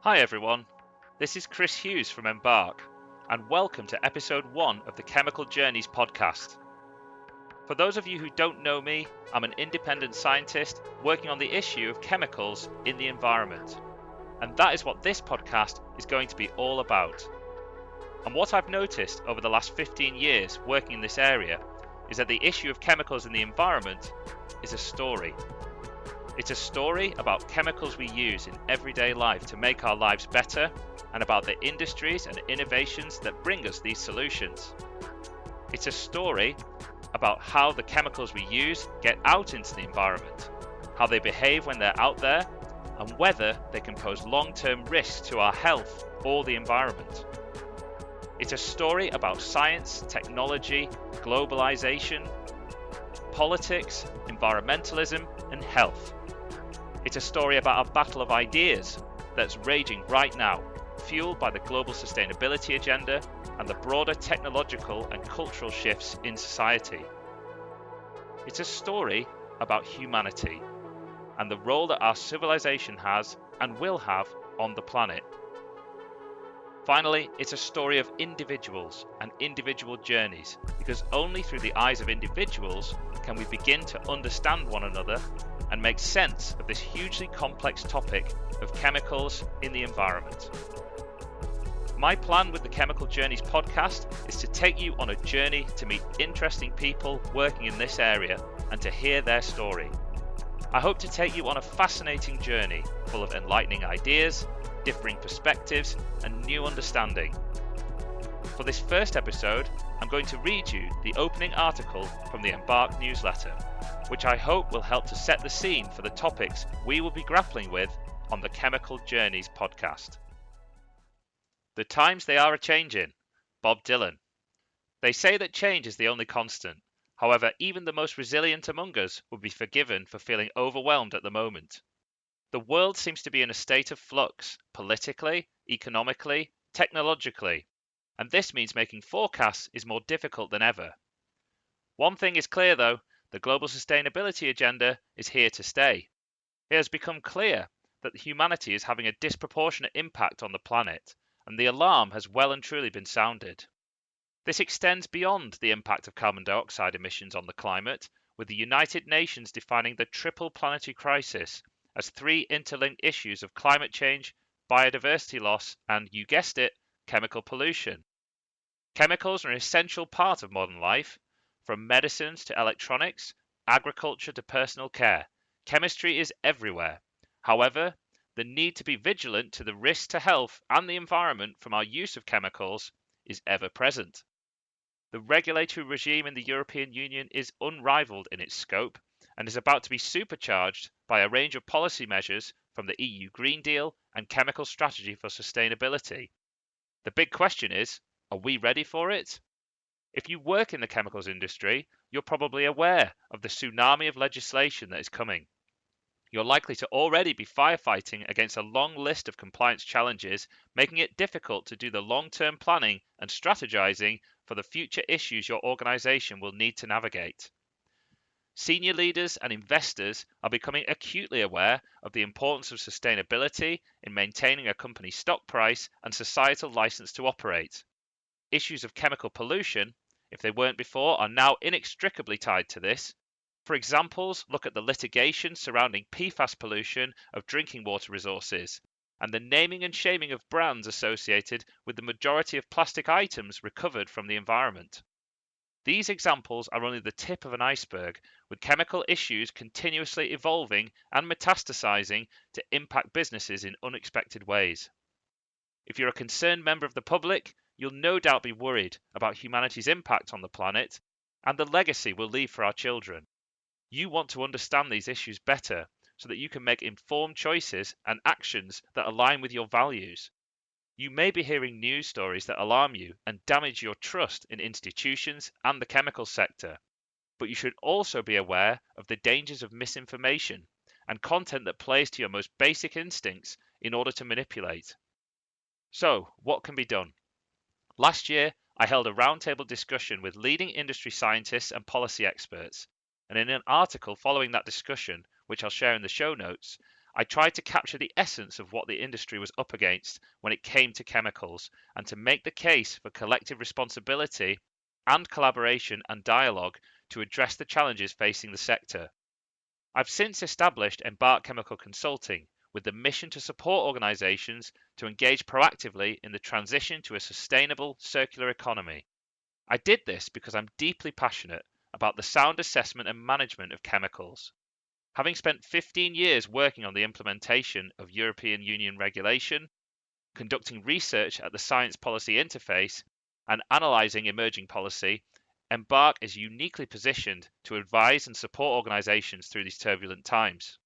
Hi everyone, this is Chris Hughes from Embark, and welcome to episode 1 of the Chemical Journeys podcast. For those of you who don't know me, I'm an independent scientist working on the issue of chemicals in the environment, and that is what this podcast is going to be all about. And what I've noticed over the last 15 years working in this area is that the issue of chemicals in the environment is a story. It's a story about chemicals we use in everyday life to make our lives better and about the industries and innovations that bring us these solutions. It's a story about how the chemicals we use get out into the environment, how they behave when they're out there, and whether they can pose long-term risks to our health or the environment. It's a story about science, technology, globalization, politics, environmentalism, and health. It's a story about a battle of ideas that's raging right now, fueled by the global sustainability agenda and the broader technological and cultural shifts in society. It's a story about humanity and the role that our civilization has and will have on the planet. Finally, it's a story of individuals and individual journeys, because only through the eyes of individuals can we begin to understand one another and make sense of this hugely complex topic of chemicals in the environment. My plan with the Chemical Journeys podcast is to take you on a journey to meet interesting people working in this area and to hear their story. I hope to take you on a fascinating journey full of enlightening ideas, differing perspectives, and new understanding. For this first episode, I'm going to read you the opening article from the Embark newsletter, which I hope will help to set the scene for the topics we will be grappling with on the Chemical Journeys podcast. The times they are a-changin', Bob Dylan. They say that change is the only constant. However, even the most resilient among us would be forgiven for feeling overwhelmed at the moment. The world seems to be in a state of flux, politically, economically, technologically, and this means making forecasts is more difficult than ever. One thing is clear though, the global sustainability agenda is here to stay. It has become clear that humanity is having a disproportionate impact on the planet, and the alarm has well and truly been sounded. This extends beyond the impact of carbon dioxide emissions on the climate, with the United Nations defining the triple planetary crisis as 3 interlinked issues of climate change, biodiversity loss, and, you guessed it, chemical pollution. Chemicals are an essential part of modern life. From medicines to electronics, agriculture to personal care, chemistry is everywhere. However, the need to be vigilant to the risks to health and the environment from our use of chemicals is ever present. The regulatory regime in the European Union is unrivaled in its scope and is about to be supercharged by a range of policy measures from the EU Green Deal and Chemical Strategy for Sustainability. The big question is, are we ready for it? If you work in the chemicals industry, you're probably aware of the tsunami of legislation that is coming. You're likely to already be firefighting against a long list of compliance challenges, making it difficult to do the long-term planning and strategizing for the future issues your organization will need to navigate. Senior leaders and investors are becoming acutely aware of the importance of sustainability in maintaining a company's stock price and societal license to operate. Issues of chemical pollution, if they weren't before, are now inextricably tied to this. For examples, look at the litigation surrounding PFAS pollution of drinking water resources, and the naming and shaming of brands associated with the majority of plastic items recovered from the environment. These examples are only the tip of an iceberg, with chemical issues continuously evolving and metastasizing to impact businesses in unexpected ways. If you're a concerned member of the public, you'll no doubt be worried about humanity's impact on the planet and the legacy we'll leave for our children. You want to understand these issues better so that you can make informed choices and actions that align with your values. You may be hearing news stories that alarm you and damage your trust in institutions and the chemical sector, but you should also be aware of the dangers of misinformation and content that plays to your most basic instincts in order to manipulate. So, what can be done? Last year, I held a roundtable discussion with leading industry scientists and policy experts, and in an article following that discussion, which I'll share in the show notes, I tried to capture the essence of what the industry was up against when it came to chemicals and to make the case for collective responsibility and collaboration and dialogue to address the challenges facing the sector. I've since established Embark Chemical Consulting with the mission to support organisations to engage proactively in the transition to a sustainable circular economy. I did this because I'm deeply passionate about the sound assessment and management of chemicals. Having spent 15 years working on the implementation of European Union regulation, conducting research at the Science Policy Interface, and analysing emerging policy, Embark is uniquely positioned to advise and support organisations through these turbulent times.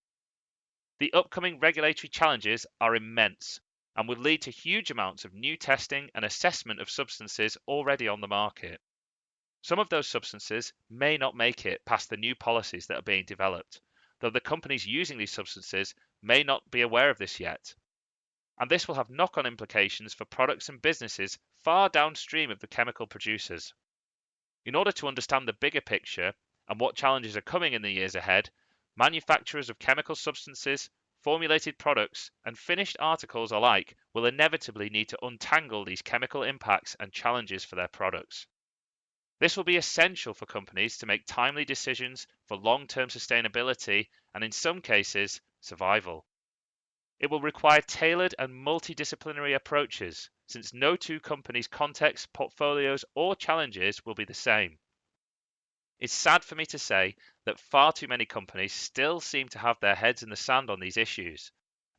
The upcoming regulatory challenges are immense and would lead to huge amounts of new testing and assessment of substances already on the market. Some of those substances may not make it past the new policies that are being developed, though the companies using these substances may not be aware of this yet. And this will have knock-on implications for products and businesses far downstream of the chemical producers. In order to understand the bigger picture and what challenges are coming in the years ahead, manufacturers of chemical substances, formulated products, and finished articles alike will inevitably need to untangle these chemical impacts and challenges for their products. This will be essential for companies to make timely decisions for long-term sustainability and, in some cases, survival. It will require tailored and multidisciplinary approaches, since no two companies' contexts, portfolios, or challenges will be the same. It's sad for me to say that far too many companies still seem to have their heads in the sand on these issues.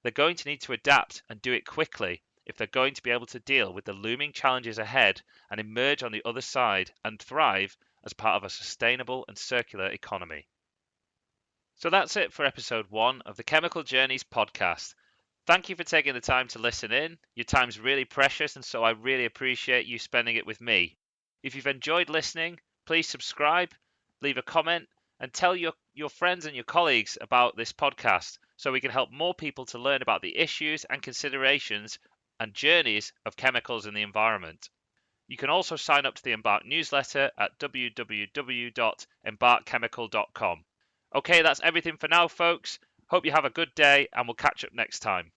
They're going to need to adapt and do it quickly if they're going to be able to deal with the looming challenges ahead and emerge on the other side and thrive as part of a sustainable and circular economy. So that's it for episode 1 of the Chemical Journeys podcast. Thank you for taking the time to listen in. Your time's really precious, and so I really appreciate you spending it with me. If you've enjoyed listening, please subscribe, leave a comment, and tell your friends and your colleagues about this podcast so we can help more people to learn about the issues and considerations and journeys of chemicals in the environment. You can also sign up to the Embark newsletter at www.embarkchemical.com. Okay, that's everything for now, folks. Hope you have a good day, and we'll catch up next time.